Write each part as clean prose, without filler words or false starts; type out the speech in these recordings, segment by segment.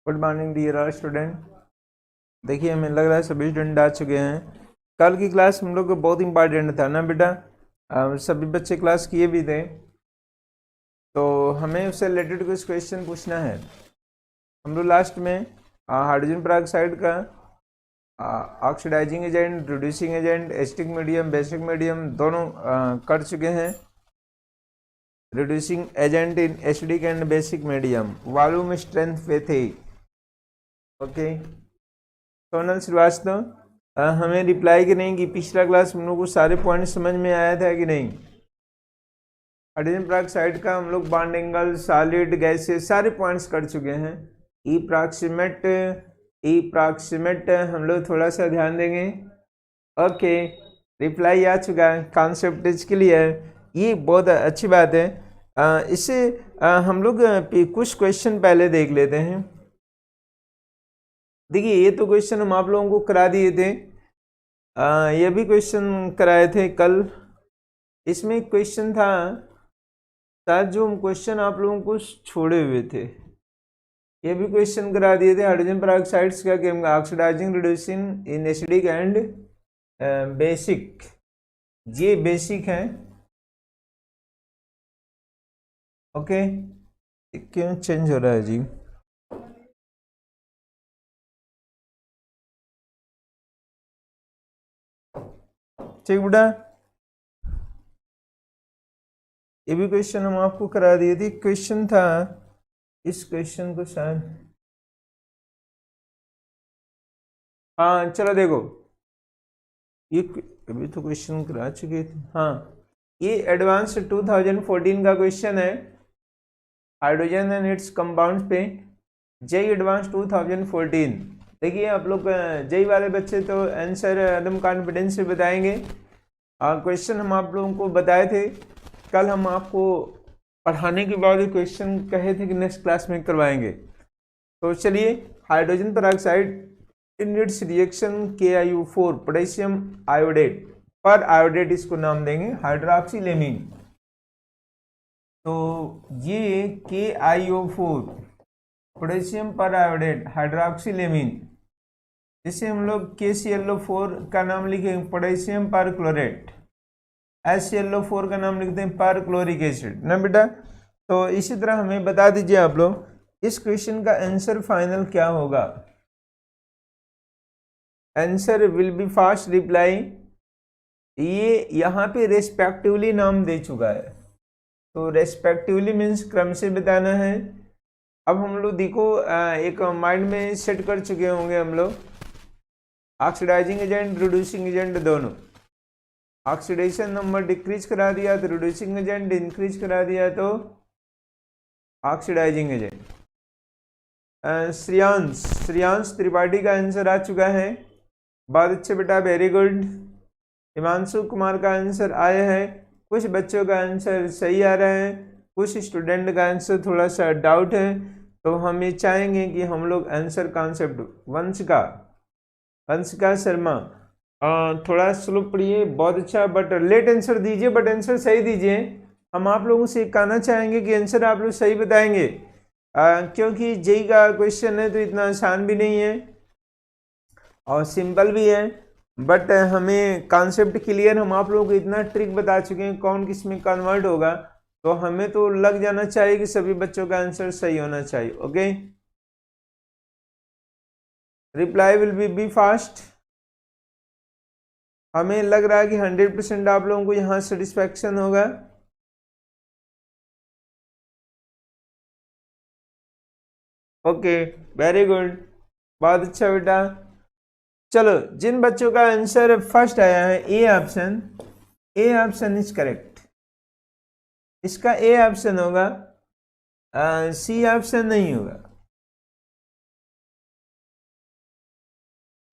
Good morning dear all student. देखिए हमें लग रहा है सभी स्टूडेंट आ चुके हैं। कल की क्लास हम लोग को बहुत इंपॉर्टेंट था ना बेटा। सभी बच्चे क्लास किए भी थे, तो हमें उससे रिलेटेड कुछ क्वेश्चन पूछना है। हम लोग लास्ट में हाइड्रोजन पेरोक्साइड का oxidising agent, reducing agent, acetic medium, basic medium दोनों कर चुके हैं। Reducing agent in acidic and basic medium, volume strength पे थे। ओके, सोनल श्रीवास्तव हमें रिप्लाई करें कि पिछला क्लास हम लोग को सारे पॉइंट समझ में आया था कि नहीं। हाइड्रोजन पेरोक्साइड का हम लोग बॉन्ड एंगल, सॉलिड, गैसेस सारे पॉइंट्स कर चुके हैं। ई प्रॉक्सिमेट हम लोग थोड़ा सा ध्यान देंगे। ओके, रिप्लाई आ चुका है, कॉन्सेप्ट इज क्लियर, ये बहुत अच्छी बात है। इससे हम लोग कुछ क्वेश्चन पहले देख लेते हैं। देखिए ये तो क्वेश्चन हम आप लोगों को करा दिए थे, ये भी क्वेश्चन कराए थे कल। इसमें क्वेश्चन था शायद जो हम क्वेश्चन आप लोगों को छोड़े हुए थे, ये भी क्वेश्चन करा दिए थे। हाइड्रोजन पेरोक्साइड्स का oxidising, reducing in acidic and basic, ये बेसिक है। ओके, क्यों चेंज हो रहा है जी? ठीक बेटा, ये भी क्वेश्चन हम आपको करा दिए थे। क्वेश्चन था, इस क्वेश्चन को शायद, हाँ चलो देखो, ये अभी तो क्वेश्चन करा चुके थे। हाँ, ये एडवांस 2014 का क्वेश्चन है, हाइड्रोजन एंड इट्स कंपाउंड्स पे, जेई एडवांस 2014। देखिए आप लोग जेई वाले बच्चे तो आंसर एकदम कॉन्फिडेंस से बताएंगे। क्वेश्चन हम आप लोगों को बताए थे कल, हम आपको पढ़ाने के बाद क्वेश्चन कहे थे कि नेक्स्ट क्लास में करवाएंगे। तो चलिए, hydrogen peroxide in its reaction KiO4 potassium iodate पर आयोडेट, इसको नाम देंगे हाइड्रोक्सीलेमीन। तो ये KiO4 पोटेशियम पर आयोडेट हाइड्रोक्सीलेमीन, जिसे हम लोग KClO4 का नाम लिखेंगे पोटेशियम पर क्लोरेट, HClO4 का नाम लिखते हैं पर क्लोरिक एसिड ना बेटा। तो इसी तरह हमें बता दीजिए आप लोग इस क्वेश्चन का आंसर फाइनल क्या होगा। Answer will be fast reply, ये यहाँ पे रेस्पेक्टिवली नाम दे चुका है, तो रेस्पेक्टिवली मीन्स क्रम से बताना है। अब हम लोग देखो एक माइंड में सेट कर चुके होंगे हम लोग, ऑक्सीडाइजिंग एजेंट, रिड्यूसिंग एजेंट दोनों। ऑक्सीडेशन नंबर डिक्रीज करा दिया तो रिड्यूसिंग एजेंट, इंक्रीज करा दिया तो ऑक्सीडाइजिंग एजेंट। श्रेयांश त्रिपाठी का आंसर आ चुका है, बहुत अच्छे बेटा, वेरी गुड। हिमांशु कुमार का आंसर आया है, कुछ बच्चों का आंसर सही आ रहा है, कुछ स्टूडेंट का आंसर थोड़ा सा डाउट है। तो हम ये चाहेंगे कि हम लोग आंसर कॉन्सेप्ट, वंशिका शर्मा थोड़ा स्लो पढ़िए, बहुत अच्छा, बट लेट आंसर दीजिए, बट आंसर सही दीजिए। हम आप लोगों से कहना चाहेंगे कि आंसर आप लोग सही बताएंगे, क्योंकि जेई का क्वेश्चन है तो इतना आसान भी नहीं है और सिंपल भी है, बट हमें कॉन्सेप्ट क्लियर, हम आप लोगों को इतना ट्रिक बता चुके हैं कौन किस में कन्वर्ट होगा, तो हमें तो लग जाना चाहिए कि सभी बच्चों का आंसर सही होना चाहिए। Okay, reply will be fast. हमें लग रहा है कि 100% आप लोगों को यहाँ सेटिस्फैक्शन होगा। ओके, वेरी गुड, बहुत अच्छा बेटा। चलो, जिन बच्चों का आंसर फर्स्ट आया है ए ऑप्शन इज करेक्ट, इसका ए ऑप्शन होगा, सी ऑप्शन नहीं होगा।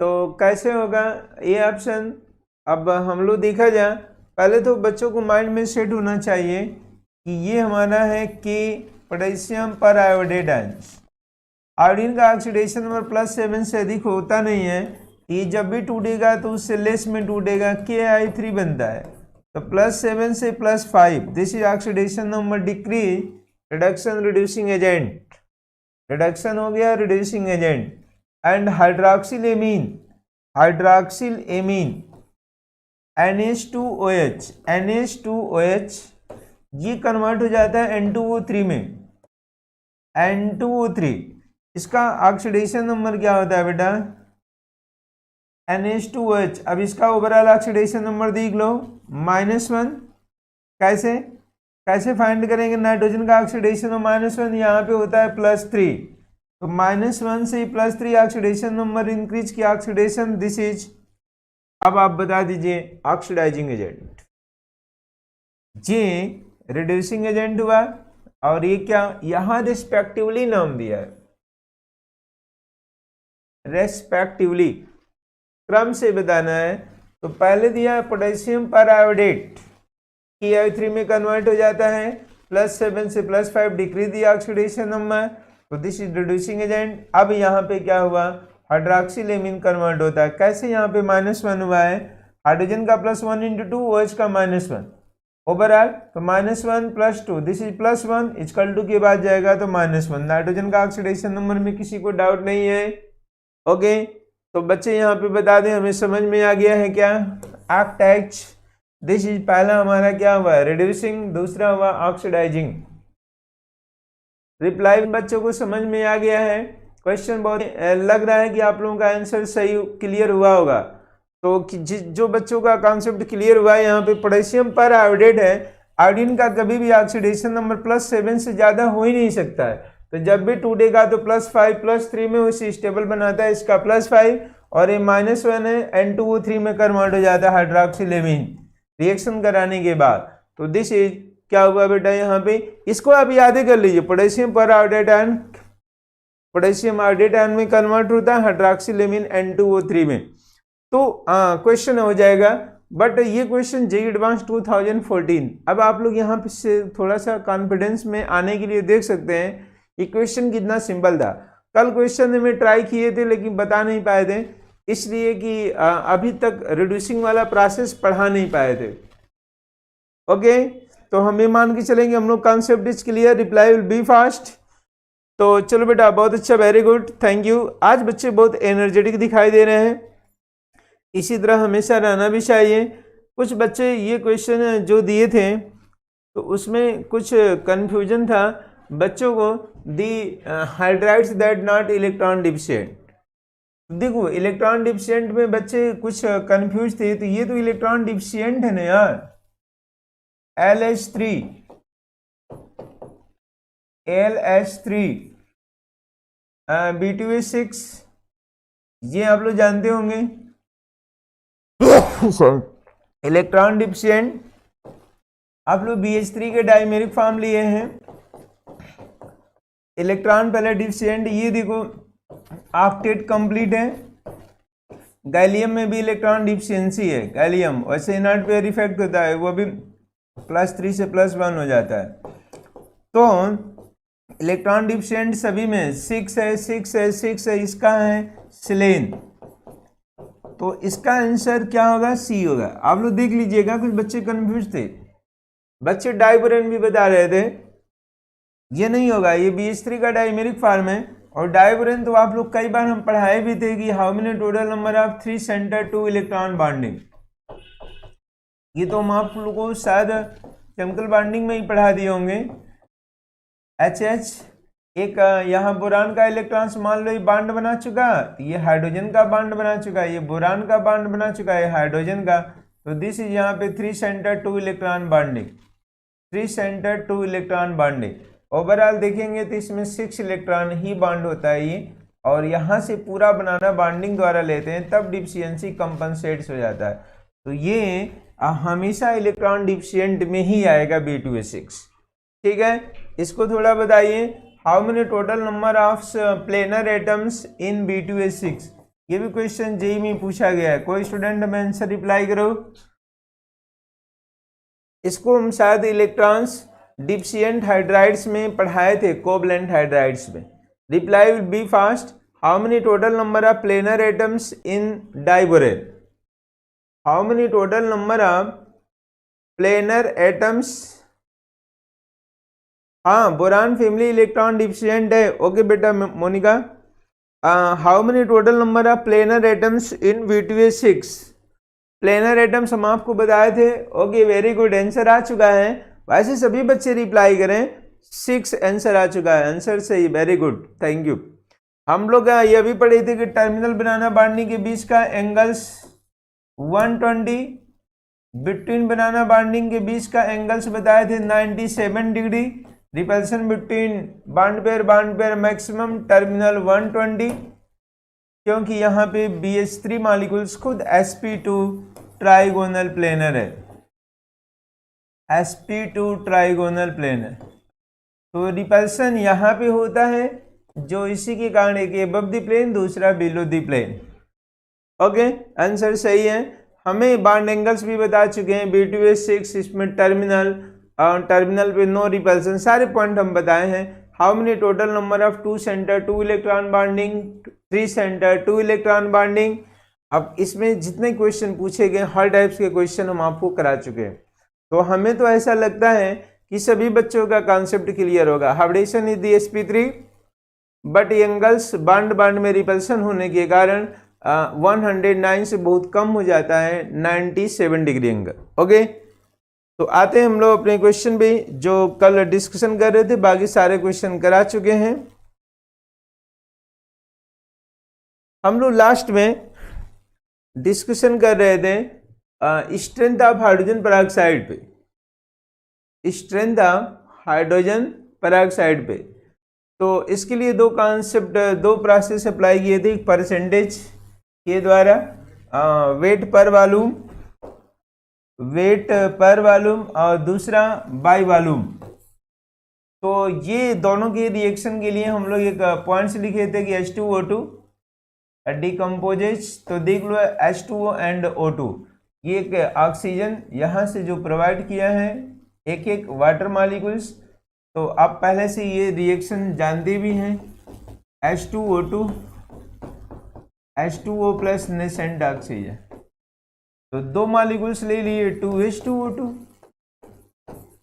तो कैसे होगा ए ऑप्शन? अब हम लोग देखा जाए, पहले तो बच्चों को माइंड में सेट होना चाहिए कि ये हमारा है कि पोटेशियम पर आयोडेट आयंस, आयोडीन का ऑक्सीडेशन नंबर +7 से अधिक होता नहीं है, ये जब भी टूटेगा तो उससे लेस में टूटेगा, Ki3 बनता है। तो +7 से +5, this is oxidation number decrease, reduction reducing agent, reduction हो गया reducing agent. And hydroxyl amine NH2OH ये कन्वर्ट हो जाता है N2O3 में, N2O3। इसका ऑक्सीडेशन नंबर क्या होता है बेटा? NH2OH। अब इसका ओवरऑल ऑक्सीडेशन नंबर देख लो -1। कैसे फाइंड करेंगे? नाइट्रोजन का ऑक्सीडेशन -1 यहाँ पे होता है +3, तो -1 से +3 ऑक्सीडेशन नंबर इंक्रीज किया ऑक्सीडेशन, दिस इज। अब आप बता दीजिए ऑक्सीडाइजिंग एजेंट, ये रिड्यूसिंग एजेंट हुआ, और ये क्या यहां रेस्पेक्टिवली नाम दिया है, रेस्पेक्टिवली क्रम से बताना है। तो पहले दिया है पोटेशियम परआयोडेट, KI3 में कन्वर्ट हो जाता है, +7 से +5 डिक्रीज दिया ऑक्सीडेशन नंबर, तो दिस इज रिड्यूसिंग एजेंट। अब यहाँ पे क्या हुआ? हाइड्रोक्सिल एमीन कन्वर्ट होता है। कैसे? यहाँ पे -1 हुआ है, हाइड्रोजन का +1 × 2, OH का -1 ओवरऑल, तो -1 + 2 दिस इज +1 इक्वल टू के बाद जाएगा तो -1। नाइट्रोजन का ऑक्सीडेशन नंबर में किसी को डाउट नहीं है? ओके, तो बच्चे यहाँ पे बता दें, हमें समझ में आ गया है क्या? ACTH, दिस इज पहला हमारा क्या हुआ? रिड्यूसिंग, दूसरा हुआ ऑक्सीडाइजिंग। रिप्लाई बच्चों को समझ में आ गया है? क्वेश्चन बहुत लग रहा है कि आप लोगों का आंसर सही क्लियर हुआ होगा। तो जो बच्चों का कॉन्सेप्ट क्लियर हुआ है, यहाँ पे पोटेशियम पर आयोडेट है, आयोडीन का कभी भी ऑक्सीडेशन नंबर +7 से ज्यादा हो ही नहीं सकता है, तो जब भी टूटेगा तो +5 +3 में उसे स्टेबल बनाता है, इसका +5, और ये -1 है, N2O3 में कन्वर्ट हो जाता है हाइड्रोक्सिल एमीन रिएक्शन कराने के बाद। तो दिस इज क्या हुआ बेटा यहाँ पे? इसको आप याद कर लीजिए, पोटेशियम पर iodate ion potassium iodate ion में कन्वर्ट होता है हाइड्रोक्सिल एमीन N2O3 में। तो क्वेश्चन हो जाएगा, बट ये क्वेश्चन JEE एडवांस 2014। अब आप लोग यहाँ पे से थोड़ा सा कॉन्फिडेंस में आने के लिए देख सकते हैं ये क्वेश्चन कितना सिंपल था। कल क्वेश्चन में ट्राई किए थे लेकिन बता नहीं पाए थे, इसलिए कि अभी तक रिड्यूसिंग वाला प्रोसेस पढ़ा नहीं पाए थे। ओके, तो हम ये मान के चलेंगे हम लोग concept is clear, reply will be fast. तो चलो बेटा, बहुत अच्छा, वेरी गुड, थैंक यू। आज बच्चे बहुत एनर्जेटिक दिखाई दे रहे हैं, इसी तरह हमेशा रहना भी चाहिए। कुछ बच्चे ये क्वेश्चन जो दिए थे तो उसमें कुछ कंफ्यूजन था बच्चों को, the hydrides that not electron deficient. देखो इलेक्ट्रॉन डिफिशिएंट में बच्चे कुछ कंफ्यूज थे, तो ये तो इलेक्ट्रॉन डिफिशिएंट है ना यार, LH3 B2H6 ये आप लोग जानते होंगे। इलेक्ट्रॉन डिफिशिएंट आप लोग BH3 के डाइमेरिक फॉर्म लिए हैं। इलेक्ट्रॉन पहले डिफिशिएंट, ये देखो ऑक्टेट कंप्लीट है। गैलियम में भी इलेक्ट्रॉन डिफिशिएंसी है, गैलियम वैसे इनर्ट पेयर इफेक्ट होता है, वो भी +3 से +1 हो जाता है। तो इलेक्ट्रॉन डिफिशिएंट सभी में 6 है, इसका है सेलेन, तो इसका आंसर क्या होगा? C होगा। आप लोग देख लीजिएगा, कुछ बच्चे कंफ्यूज थे, बच्चे डाइबोरेन भी बता रहे थे, ये नहीं होगा, ये BH3 का डाइमेरिक फॉर्म है। और डाइबोरेन तो आप लोग कई बार हम पढ़ाए भी थे कि how many total number of 3 centre 2 electron bonding, ये तो हम आप लोगों को शायद केमिकल बॉन्डिंग में ही पढ़ा दिए होंगे। HH एक यहाँ बोरान का इलेक्ट्रॉन मान लो ये बॉन्ड बना चुका, ये हाइड्रोजन का बॉन्ड बना चुका है, ये बोरान का बॉन्ड बना चुका है हाइड्रोजन का, तो दिस इज यहाँ पे 3 centre 2 electron bonding, 3 centre 2 electron bonding. Overall देखेंगे तो इसमें 6 इलेक्ट्रॉन ही बॉन्ड होता है ये, और यहाँ से पूरा बनाना बॉन्डिंग द्वारा लेते हैं, तब डिफिशियंसी कंपनसेट्स हो जाता है। तो ये हमेशा इलेक्ट्रॉन डिफिशिएंट में ही आएगा B2H6। ठीक है, इसको थोड़ा बताइए, how many total number of planar atoms in B2H6, ये भी क्वेश्चन JEE में पूछा गया है। कोई स्टूडेंट में आंसर रिप्लाई करो। इसको हम शायद इलेक्ट्रॉन्स डिफिशिएंट हाइड्राइड्स में पढ़ाए थे, कोवलेंट हाइड्राइड्स में। Reply will be fast, how many total number of planar atoms in diborane, how many total number of planar atoms हाँ, बोरान फैमिली इलेक्ट्रॉन डिफिशिएंट है। ओके बेटा Monica. How many total number of planar atoms in V2S6? Planar atoms हम आपको बताए थे। Okay very good, answer आ चुका है। वैसे सभी बच्चे रिप्लाई करें। 6 आंसर आ चुका है, आंसर सही, वेरी गुड, थैंक यू। हम लोग ये भी पढ़े थे कि टर्मिनल बनाना बाइंडिंग के बीच का एंगल्स 120, बिटवीन बनाना बाइंडिंग के बीच का एंगल्स बताए थे 97 degree, repulsion between bond pair maximum terminal 120, क्योंकि यहाँ पे BH3 मॉलिक्यूल्स खुद sp2 ट्राइगोनल प्लेनर है, sp2 ट्राइगोनल प्लेनर। तो रिपल्सन यहाँ पे होता है, जो इसी के कारण एक अबव द प्लेन, दूसरा below the plane. Okay answer सही है। हमें बॉन्ड एंगल्स भी बता चुके हैं B2S6, इसमें टर्मिनल और टर्मिनल पे नो रिपल्सन, सारे पॉइंट हम बताए हैं। How many total number of 2 centre 2 electron bonding, 3 centre 2 electron bonding. अब इसमें जितने क्वेश्चन पूछे गए हर टाइप्स के क्वेश्चन हम आपको करा चुके हैं, तो हमें तो ऐसा लगता है कि सभी बच्चों का कॉन्सेप्ट क्लियर होगा। Hybridization is the sp3 but angles bond में रिपल्सन होने के कारण 109 से बहुत कम हो जाता है 97 डिग्री एंगल। ओके तो आते हैं हम लोग अपने क्वेश्चन पे, जो कल डिस्कशन कर रहे थे, बाकी सारे क्वेश्चन करा चुके हैं हम लोग। लास्ट में डिस्कशन कर रहे थे स्ट्रेंथ ऑफ हाइड्रोजन पेरोक्साइड पे, स्ट्रेंथ ऑफ हाइड्रोजन पेरोक्साइड पे। तो इसके लिए दो कॉन्सेप्ट, दो प्रोसेस अप्लाई किए थे, एक परसेंटेज के द्वारा वेट पर वॉल्यूम और दूसरा बाय वॉल्यूम। तो ये दोनों के रिएक्शन के लिए हम लोग एक पॉइंट्स लिखे थे कि H2O2 डिकम्पोजेज, तो देख लो H2O एंड O2, ये एक ऑक्सीजन यहाँ से जो प्रोवाइड किया है एक एक वाटर मॉलिक्यूल्स। तो आप पहले से ये रिएक्शन जानते भी हैं, H2O प्लस नेसेंट ऑक्सीजन, तो दो मॉलिक्यूल्स ले लिए 2H2O2,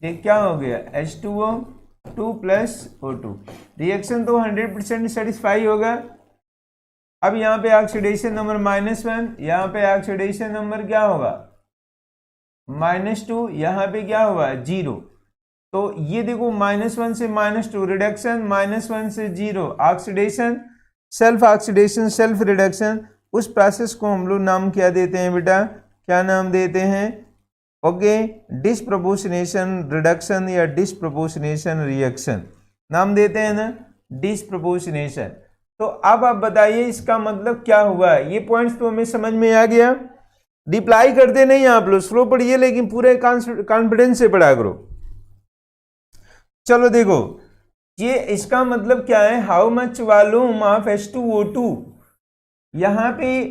ये क्या हो गया H2O2 प्लस O2। रिएक्शन तो 100% सेटिस्फाई होगा। अब यहाँ पे ऑक्सीडेशन नंबर -1, यहाँ पे ऑक्सीडेशन नंबर क्या होगा -2, यहाँ पे क्या होगा 0। तो ये देखो -1 से -2 रिडक्शन, -1 से 0 ऑक्सीडेशन, सेल्फ रिडक्शन। उस प्रोसेस को हम लोग नाम क्या देते हैं बेटा, क्या नाम देते हैं? ओके डिस्प्रोपोर्शनेशन रिडक्शन या डिस्प्रोपोर्शनेशन रिएक्शन नाम देते हैं ना, डिस्प्रोपोर्शनेशन। तो अब आप बताइए इसका मतलब क्या हुआ? ये पॉइंट्स तो हमें समझ में आ गया। रिप्लाई करते नहीं आप लोग, स्लो पढ़िए लेकिन पूरे कॉन्फिडेंस से पढ़ा करो। चलो देखो ये इसका मतलब क्या है, how much volume of H2O2, यहाँ पे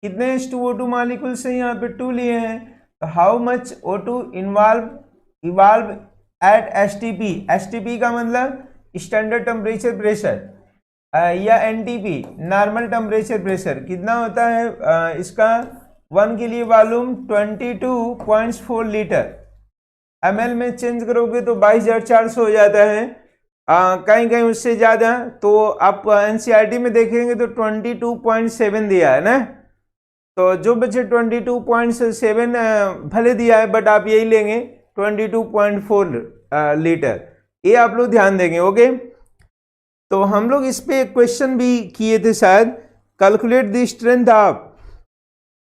कितने H2O2 मॉलिक्यूल्स हैं, यहाँ पे 2 लिए हैं, तो how much O2 evolve eight STP का मतलब स्टैंडर्ड टेम्परेचर प्रेशर या NTP नॉर्मल टेम्परेचर प्रेशर कितना होता है इसका 1 के लिए वॉल्यूम 22.4 लीटर, ml में चेंज करोगे तो 22,400 हो जाता है, कहीं कहीं उससे ज़्यादा। तो आप NCERT में देखेंगे तो 22.7 दिया है ना, तो जो बच्चे 22.7 भले दिया है बट आप यही लेंगे 22.4 लीटर, ये आप लोग ध्यान देंगे। ओके तो हम लोग इस पे एक क्वेश्चन भी किए थे शायद, calculate the strength of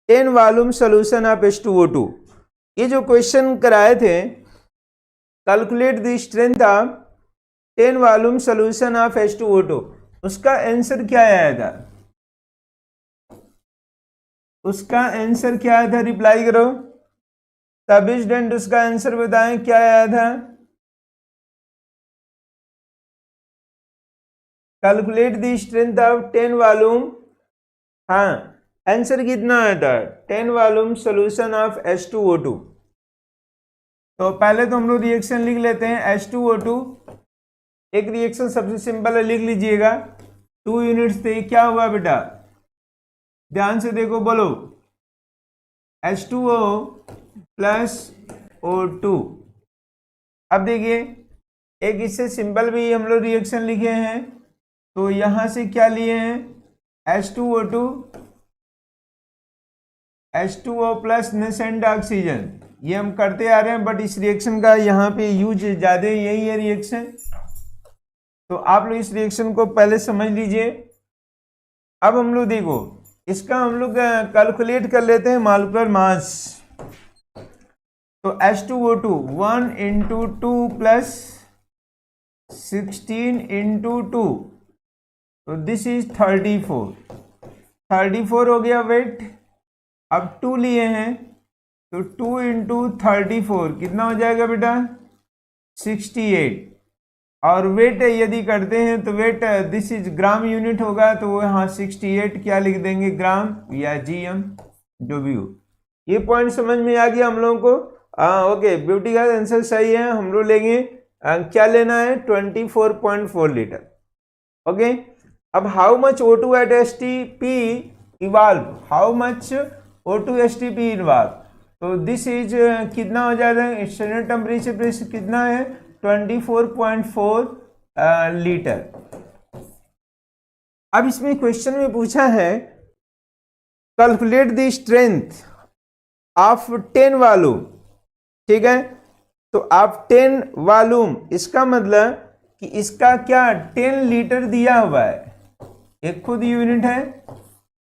10 volume solution of H2O2। ये जो क्वेश्चन कराए थे calculate the strength of 10 volume solution of H2O2, उसका आंसर क्या आया था? उसका आंसर क्या आया था? रिप्लाई करो सभी स्टूडेंट, उसका आंसर बताएं क्या आया था। Calculate the strength of 10 volume, हाँ आंसर कितना आया था 10 वॉल्यूम सॉल्यूशन ऑफ H2O2। तो पहले तो हम लोग रिएक्शन लिख लेते हैं H2O2, एक रिएक्शन सबसे सिंपल है, लिख लीजिएगा 2 यूनिट्स थे, क्या हुआ बेटा ध्यान से देखो, बोलो H2O प्लस O2। अब देखिए एक इससे सिंपल भी हम लोग रिएक्शन लिखे हैं, तो यहां से क्या लिए हैं, H2O2 H2O plus nascent oxygen, ये हम करते आ रहे हैं, बट इस रिएक्शन का यहाँ पे यूज ज्यादा यही है रिएक्शन, तो आप लोग इस रिएक्शन को पहले समझ लीजिए। अब हम लोग देखो इसका हम लोग कैलकुलेट कर लेते हैं मॉलिक्यूलर मास। तो H2O2 1 इंटू 2 प्लस 16 इंटू 2, तो दिस इज 34 हो गया वेट। अब 2 लिए हैं, तो 2 इंटू 34 कितना हो जाएगा बेटा, 68। और वेट यदि करते हैं तो weight this is gram unit होगा, तो वो यहाँ 68 क्या लिख देंगे, ग्राम या GM जो भी हो। ये पॉइंट समझ में आ गया हम लोगों को। ओके, ब्यूटी का आंसर सही है। हम लोग लेंगे क्या लेना है, 24.4 लीटर। ओके, अब how much O2 at STP evolve, how much O2 STP evolve, तो दिस इज कितना हो जाएगा, स्टैंडर्ड टेम्परेचर प्रेशर कितना है, 24.4 लीटर। अब इसमें क्वेश्चन में पूछा है calculate the strength of 10 volume, ठीक है। तो आप 10 वॉल्यूम, इसका मतलब कि इसका क्या 10 लीटर दिया हुआ है, एक खुद यूनिट है,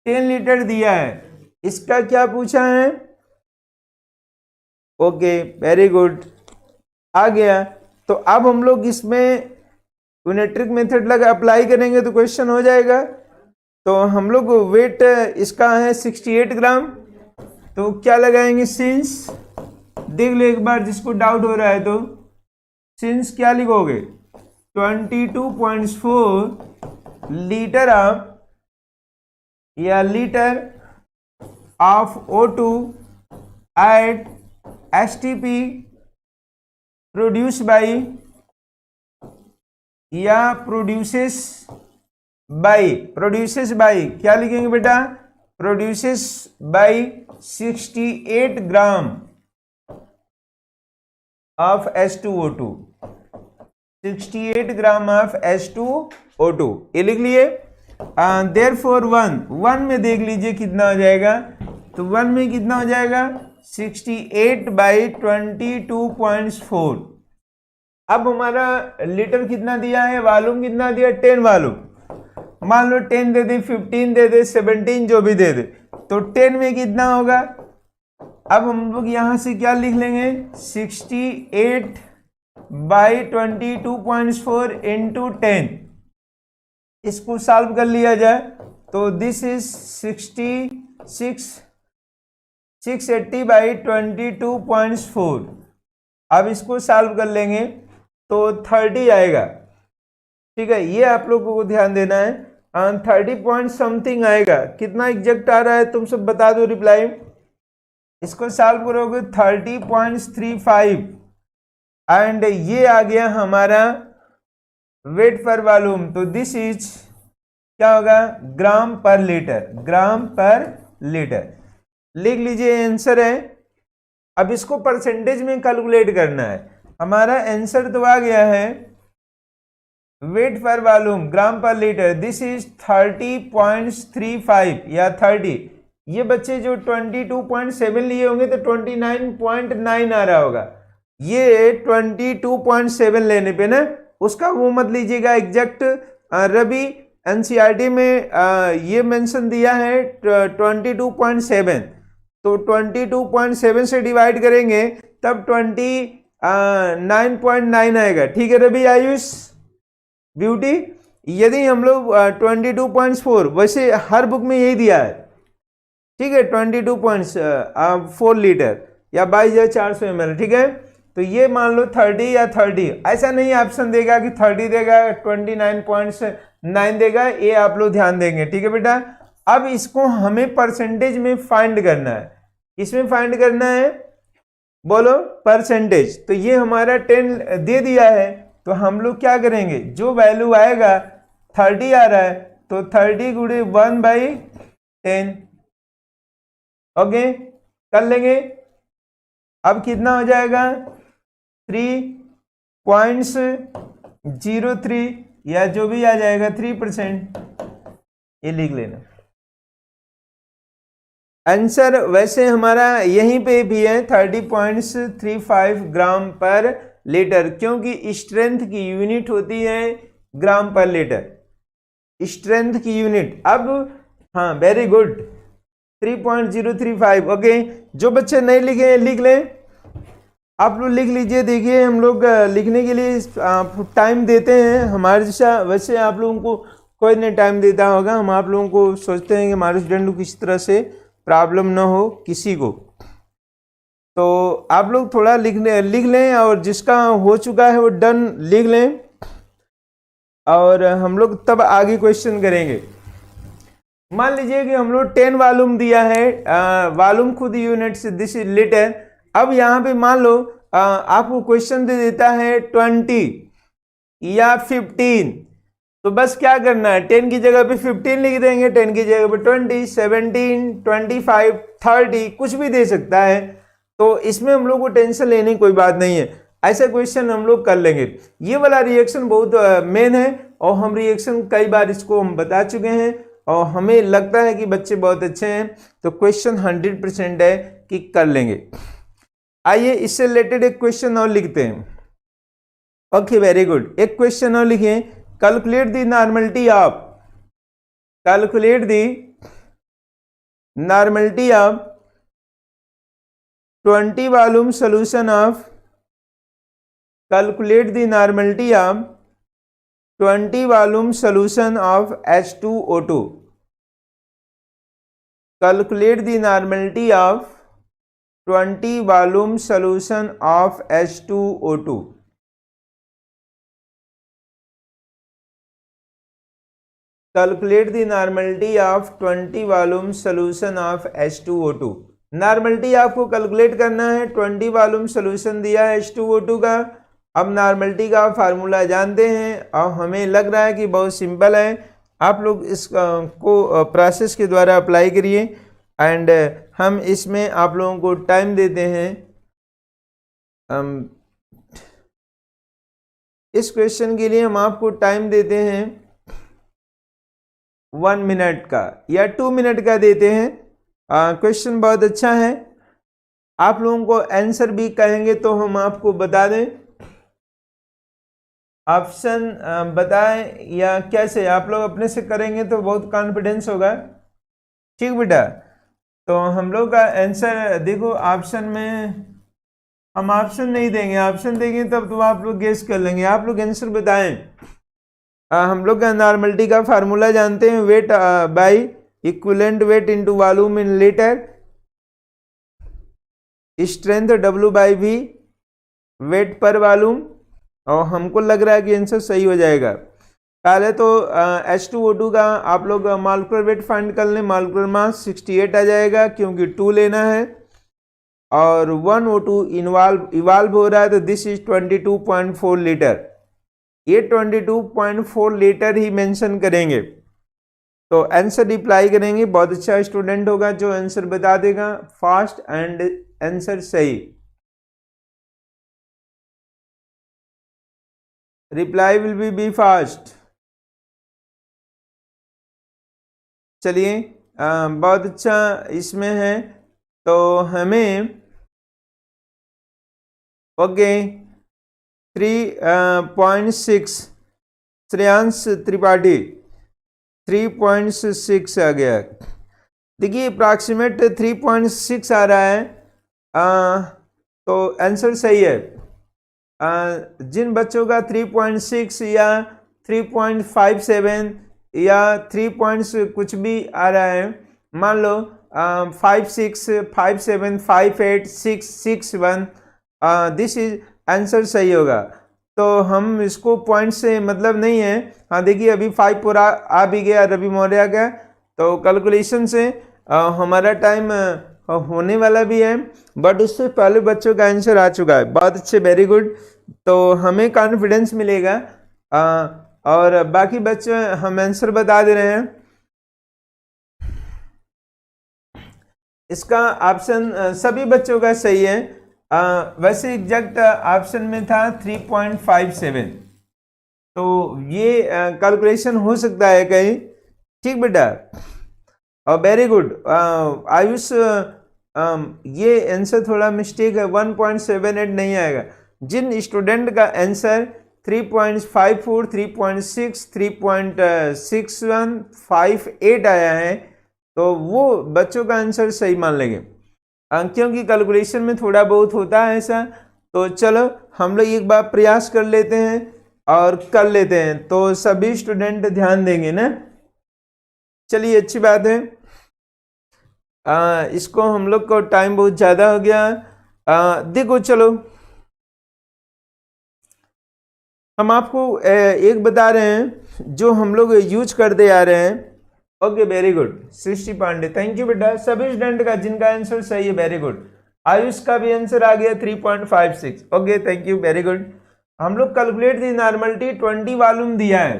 10 लीटर दिया है, इसका क्या पूछा है। ओके, वेरी गुड, आ गया। तो अब हम लोग इसमें यूनिट्रिक मेथड लगा अप्लाई करेंगे तो क्वेश्चन हो जाएगा। तो हम लोग वेट इसका है 68 ग्राम, तो क्या लगाएंगे, सिंस, देख लो एक बार जिसको डाउट हो रहा है, तो सिंस क्या लिखोगे, 22.4 लीटर ऑफ या litre of O2 at STP produce by या प्रोड्यूसेस बाई क्या लिखेंगे बेटा, produces by 68 gram of H2O2, 68 gram of H2O2, ये लिख लिए। देयरफॉर 1 में देख लीजिए कितना हो जाएगा, तो 1 में कितना हो जाएगा, 68 बाई 22.4। अब हमारा लीटर कितना दिया है, वॉल्यूम कितना दिया, 10 वॉल्यूम, मान लो 10 दे दे, 15 दे दे, 17 जो भी दे दे, तो 10 में कितना होगा। अब हम लोग यहां से क्या लिख लेंगे, 68 बाई 22.4 इंटू 10, इसको सॉल्व कर लिया जाए तो दिस इज 680 बाई 22.4। अब इसको सॉल्व कर लेंगे तो 30 आएगा, ठीक है। ये आप लोगों को ध्यान देना है, 30 पॉइंट समथिंग आएगा, कितना एग्जैक्ट आ रहा है तुम सब बता दो रिप्लाई। इसको सॉल्व करोगे 30.35 एंड ये आ गया हमारा वेट पर वॉल्यूम, तो दिस इज क्या होगा, ग्राम पर लीटर, लिख लीजिए आंसर है। अब इसको परसेंटेज में कैलकुलेट करना है, हमारा आंसर तो आ गया है वेट पर वॉल्यूम ग्राम पर लीटर, दिस इज 30.35 या 30। ये बच्चे जो 22.7 लिए होंगे तो 29.9 आ रहा होगा, ये 22.7 लेने पे ना उसका वो मत लीजिएगा एग्जैक्ट। रवि एनसीईआरटी में ये मेंशन दिया है 22.7, तो 22.7 से डिवाइड करेंगे तब 29.9 आएगा, ठीक है रवि, आयुष, ब्यूटी। यदि हम लोग 22.4, वैसे हर बुक में यही दिया है, ठीक है, 22.4 लीटर या 22,400 ml, ठीक है। तो ये मान लो 30 या 30, ऐसा नहीं ऑप्शन देगा कि 30 देगा, 29.9 देगा, ये आप लोग ध्यान देंगे, ठीक है बेटा। अब इसको हमें परसेंटेज में फाइंड करना है, इसमें फाइंड करना है, बोलो परसेंटेज। तो ये हमारा 10 दे दिया है, तो हम लोग क्या करेंगे, जो वैल्यू आएगा 30 आ रहा है तो 30 गुणे 1/10, ओके कर लेंगे। अब कितना हो जाएगा, 3 0.03 या जो भी आ जाएगा 3%, ये लिख लेना। आंसर वैसे हमारा यहीं पे भी है 30.35 ग्राम पर लीटर, क्योंकि स्ट्रेंथ की यूनिट होती है ग्राम पर लीटर, स्ट्रेंथ की यूनिट। अब हाँ, वेरी गुड, 3.035। ओके, जो बच्चे नहीं लिखे लिख लें, आप लोग लिख लीजिए। देखिए हम लोग लिखने के लिए टाइम देते हैं, हमारे जैसा वैसे आप लोगों को कोई नहीं टाइम देता होगा। हम आप लोगों को सोचते हैं कि हमारे स्टूडेंट को किसी तरह से प्रॉब्लम ना हो किसी को, तो आप लोग थोड़ा लिख लें, और जिसका हो चुका है वो डन लिख लें, और हम लोग तब आगे क्वेश्चन करेंगे। मान लीजिए कि हम लोग 10 वॉल्यूम दिया है, वॉल्यूम खुद यूनिट से, दिस इज लीटर। अब यहाँ पे मान लो आपको क्वेश्चन दे देता है 20 या 15, तो बस क्या करना है, 10 की जगह पे 15 लिख देंगे, 10 की जगह पे 20, 17, 25, 30 कुछ भी दे सकता है। तो इसमें हम लोग को टेंशन लेने की कोई बात नहीं है, ऐसा क्वेश्चन हम लोग कर लेंगे। ये वाला रिएक्शन बहुत मेन है, और हम रिएक्शन कई बार इसको हम बता चुके हैं, और हमें लगता है कि बच्चे बहुत अच्छे हैं, तो क्वेश्चन 100% है कि कर लेंगे। आइए इससे रिलेटेड एक क्वेश्चन और लिखते हैं। ओके, वेरी गुड, एक क्वेश्चन और लिखें। Calculate the normality of, calculate the normality of 20 volume solution of, calculate the normality of 20 volume solution of H2O2, calculate the normality of 20 volume solution of H2O2। Calculate the normality of 20 volume solution of H2O2। Normality आपको calculate करना है, 20 volume solution दिया है H2O2 का। अब normality का formula जानते हैं, और हमें लग रहा है कि बहुत सिंपल है। आप लोग इस को प्रोसेस के द्वारा अप्लाई करिए, एंड हम इसमें आप लोगों को टाइम देते हैं। इस क्वेश्चन के लिए हम आपको टाइम देते हैं 1 मिनट का या 2 मिनट का देते हैं। क्वेश्चन बहुत अच्छा है, आप लोगों को आंसर भी कहेंगे तो हम आपको बता दें, ऑप्शन बताएं या कैसे, आप लोग अपने से करेंगे तो बहुत कॉन्फिडेंस होगा। ठीक बेटा, तो हम लोग का आंसर देखो, ऑप्शन में हम ऑप्शन नहीं देंगे, ऑप्शन देंगे तब तो आप लोग गेस कर लेंगे। आप लोग आंसर बताएं। हम लोग का नॉर्मलिटी का फार्मूला जानते हैं, weight by equivalent weight into volume in litre, strength W/V, weight per volume, और हमको लग रहा है कि आंसर सही हो जाएगा। पहले तो H2O2 का आप लोग मॉलिक्यूलर वेट फाइंड कर लें, मॉलिक्यूलर मास 68 आ जाएगा, क्योंकि 2 लेना है, और 1 O2 इवाल्व हो रहा है, तो दिस इज 22.4 लीटर। ये 22.4 लीटर ही मेंशन करेंगे, तो आंसर रिप्लाई करेंगे। बहुत अच्छा स्टूडेंट होगा जो आंसर बता देगा फास्ट एंड आंसर सही। Reply will be fast. चलिए, बहुत अच्छा इसमें है, तो हमें ओके 3.6 श्रेयांश त्रिपाठी 3.6 आ गया। देखिए अप्रॉक्सीमेट 3.6 आ रहा है, तो आंसर सही है। जिन बच्चों का 3.6 या 3.57 या 3 कुछ भी आ रहा है, मान लो 56, 57, 58, 6, 61, दिस इज आंसर सही होगा। तो हम इसको पॉइंट से मतलब नहीं है। हाँ देखिए, अभी 5 पूरा आ भी गया रवि मौर्य का, तो कैलकुलेशन से हमारा टाइम होने वाला भी है, बट उससे पहले बच्चों का आंसर आ चुका है। बहुत अच्छे, वेरी गुड, तो हमें कॉन्फिडेंस मिलेगा। और बाकी बच्चे हम आंसर बता दे रहे हैं। इसका ऑप्शन सभी बच्चों का सही है। वैसे एग्जैक्ट ऑप्शन में था 3.57, तो ये कैलकुलेशन हो सकता है कहीं। ठीक बेटा, और वेरी गुड आयुष, ये आंसर थोड़ा मिस्टेक है, 1.78 नहीं आएगा। जिन स्टूडेंट का आंसर 3.54, 3.6, 3.61, 58 आया है, तो वो बच्चों का आंसर सही मान लेंगे, क्योंकि कैलकुलेशन में थोड़ा बहुत होता है ऐसा। तो चलो हम लोग एक बार प्रयास कर लेते हैं और कर लेते हैं, तो सभी स्टूडेंट ध्यान देंगे ना। चलिए अच्छी बात है। इसको हम लोग को टाइम बहुत ज़्यादा हो गया। देखो चलो हम आपको एक बता रहे हैं जो हम लोग यूज करते आ रहे हैं। Okay very good, Srishti Pandey, thank you बेटा। सभी स्टूडेंट का जिनका आंसर सही है वेरी गुड। आयुष का भी आंसर आ गया 3.56। Okay thank you very good. हम लोग कैलकुलेट दी नॉर्मलिटी, 20 वॉल्यूम दिया है,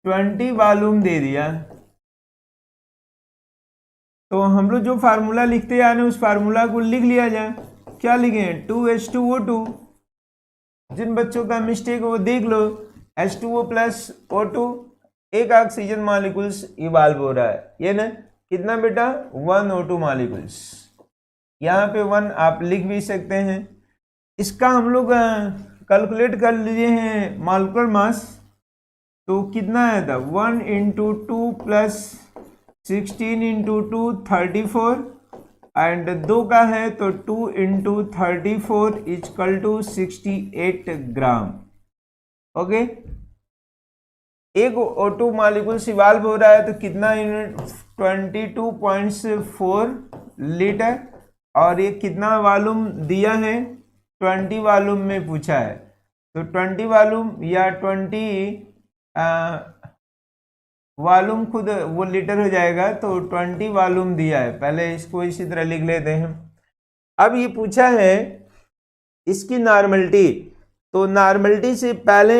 20 वॉल्यूम दे दिया, तो हम लोग जो फार्मूला लिखते आ रहे हैं उस फार्मूला को लिख लिया जाए। क्या लिखे? 2H2O2। जिन बच्चों का मिस्टेक वो देख लो, H2O प्लस O2, एक ऑक्सीजन मॉलिक्यूल्स इवाल्व हो रहा है, ये ना कितना बेटा? 1 O2 मॉलिक्यूल्स। यहाँ पे 1 आप लिख भी सकते हैं। इसका हम लोग कैलकुलेट कर लिए हैं मॉलिक्यूलर मास, तो कितना आया था? 1 × 2 प्लस 16 × 2 34, एंड 2 का है तो 2 × 34 इक्वल टू 68 ग्राम। ओके, एक O2 मॉलिक्यूल इवाल्व हो रहा है तो कितना यूनिट? 22.4 लीटर। और ये कितना वॉल्यूम दिया है? 20 वॉल्यूम में पूछा है, तो 20 वॉल्यूम या 20 वॉल्यूम खुद वो लीटर हो जाएगा, तो 20 वॉल्यूम दिया है। पहले इसको इसी तरह लिख लेते हैं। अब ये पूछा है इसकी नॉर्मलिटी, तो नॉर्मलिटी से पहले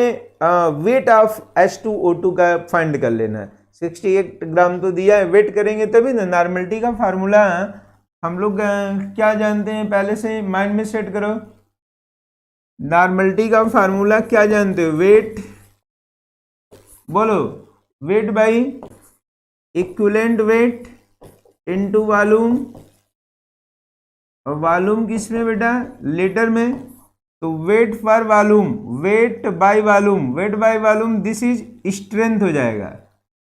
वेट ऑफ H2O2 का फाइंड कर लेना है। 68 ग्राम तो दिया है, वेट करेंगे तभी ना। नॉर्मलिटी का फार्मूला हम लोग क्या जानते हैं, पहले से माइंड में सेट करो। नॉर्मलिटी का फार्मूला क्या जानते हो? वेट, बोलो, weight by equivalent weight into volume. और वॉल्यूम किस में बेटा? लीटर में। तो wait per volume, weight by volume, weight by volume this is strength हो जाएगा।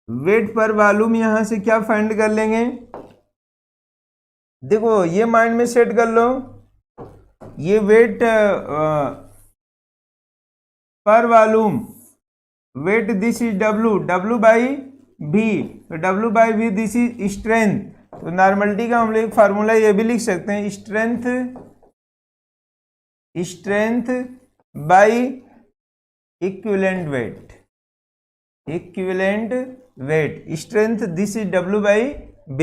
वेट पर वॉल्यूम यहां से क्या फाइंड कर लेंगे? देखो ये माइंड में सेट कर लो, ये weight per volume, weight this is W, W by V, तो W by V this is strength. तो नॉर्मलिटी का हम लोग एक फार्मूला ये भी लिख सकते हैं, strength by equivalent weight, equivalent weight, strength this is W by B।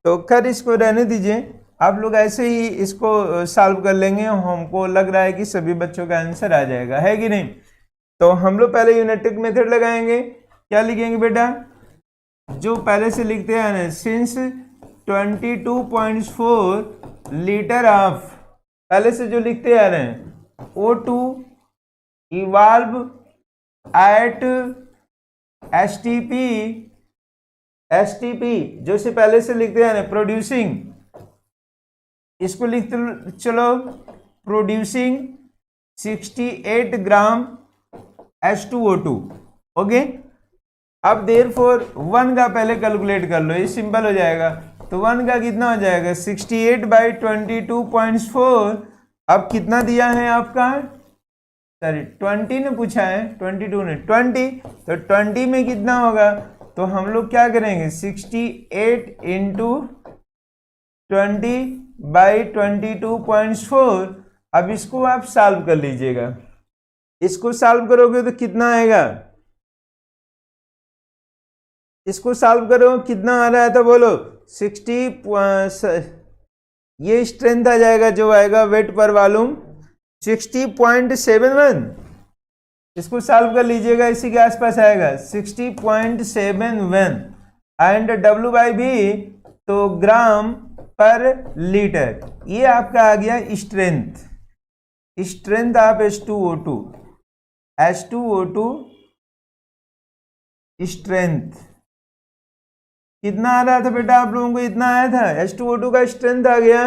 तो खैर इसको रहने दीजिए, आप लोग ऐसे ही इसको सॉल्व कर लेंगे। हमको लग रहा है कि सभी बच्चों का आंसर आ जाएगा, है कि नहीं? तो हम लोग पहले यूनिटिक मेथड लगाएंगे। क्या लिखेंगे बेटा? जो पहले से लिखते हैं, सिंस 22.4 लीटर ऑफ, पहले से जो लिखते आ रहे हैं, O2 इवाल्व एट STP जो से पहले से लिखते आ रहे हैं, प्रोड्यूसिंग, इसको लिखते चलो, प्रोड्यूसिंग 68 ग्राम H2O2। ओके, अब देयरफॉर 1 का पहले कैलकुलेट कर लो, ये सिंपल हो जाएगा। तो 1 का कितना हो जाएगा? 68 बाई 22.4। अब कितना दिया है आपका? सॉरी 20 ने पूछा है, 22 ने 20, तो 20 में कितना होगा? तो हम लोग क्या करेंगे? 68 × 20 बाई 22.4। अब इसको आप सॉल्व कर लीजिएगा। इसको सॉल्व करोगे तो कितना आएगा? इसको सॉल्व करो, कितना आ रहा है तो बोलो। 60, ये स्ट्रेंथ आ जाएगा जो आएगा वेट पर वॉल्यूम 60.71। इसको सॉल्व कर लीजिएगा, इसी के आसपास आएगा 60.71। एंड W बाई V, तो ग्राम पर लीटर। ये आपका आ गया strength, strength of H2O2, H2O2 strength कितना आ रहा था बेटा आप लोगों को? इतना आया था। H2O2 का स्ट्रेंथ आ गया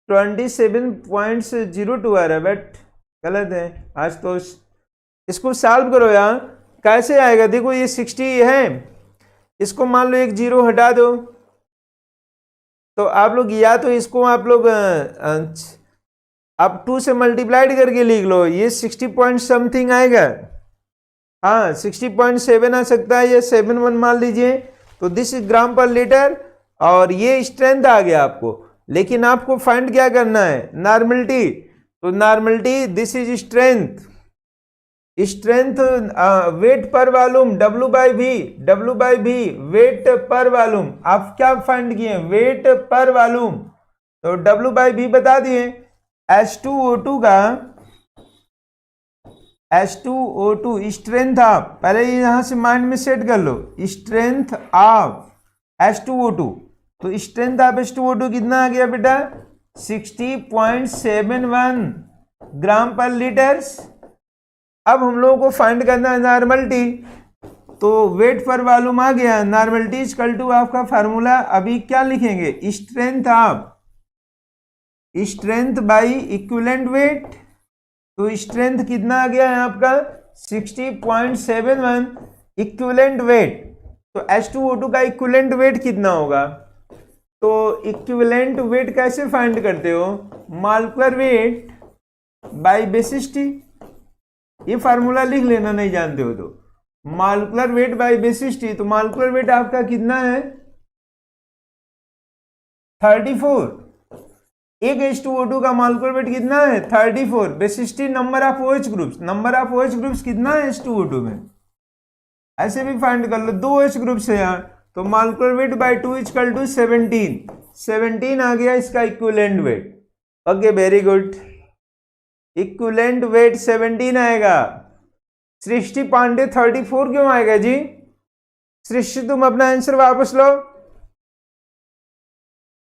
27.02 आ रहा है, बट गलत है। आज तो इसको सॉल्व करो यार, कैसे आएगा? देखो ये 60 है, इसको मान लो एक जीरो हटा दो, तो आप लोग या तो इसको आप लोग आप 2 से मल्टीप्लाइड करके लिख लो, ये 60 पॉइंट समथिंग आएगा। हाँ 60.7 आ सकता है, ये 71 मान लीजिए। तो दिस इज ग्राम पर लीटर, और ये स्ट्रेंथ आ गया आपको। लेकिन आपको फाइंड क्या करना है? नॉर्मलिटी। तो normality, this is strength, strength weight per volume, W/V, weight per volume. आप क्या फाइंड किए? Wait per volume. तो W/V बता दिए। H2O2 का H2O2 स्ट्रेंथ आप पहले यहां से माइंड में सेट कर लो, स्ट्रेंथ ऑफ H2O2। तो स्ट्रेंथ ऑफ H2O2 कितना आ गया बेटा? 60.71 ग्राम पर लीटर्स। अब हम लोगों को फाइंड करना है नॉर्मलिटी। तो वेट पर वॉल्यूम आ गया, नॉर्मलिटी इक्वल टू आपका फार्मूला अभी क्या लिखेंगे? Strength of, strength by equivalent weight. तो स्ट्रेंथ कितना आ गया है आपका? 60.71 इक्विवेलेंट वेट। तो H2O2 का इक्विवेलेंट वेट कितना होगा? तो इक्विवेलेंट वेट कैसे फाइंड करते हो? Molecular weight by basis T. ये फार्मूला लिख लेना, नहीं जानते हो तो। Molecular weight by basis T. तो मॉलिक्यूलर वेट आपका कितना है? 34। एक H2O2 का मॉलिक्यूलर वेट कितना है? 34। Basis T number of OH groups, number of OH groups कितना है H2O2 में? ऐसे भी फाइंड कर लो, 2 OH ग्रुप्स है यार। तो molecular weight by 2 equal to 17 आ गया इसका equivalent weight. Okay very good, equivalent weight 17 आएगा। सृष्टि पांडे 34 क्यों आएगा जी? सृष्टि तुम अपना आंसर वापस लो।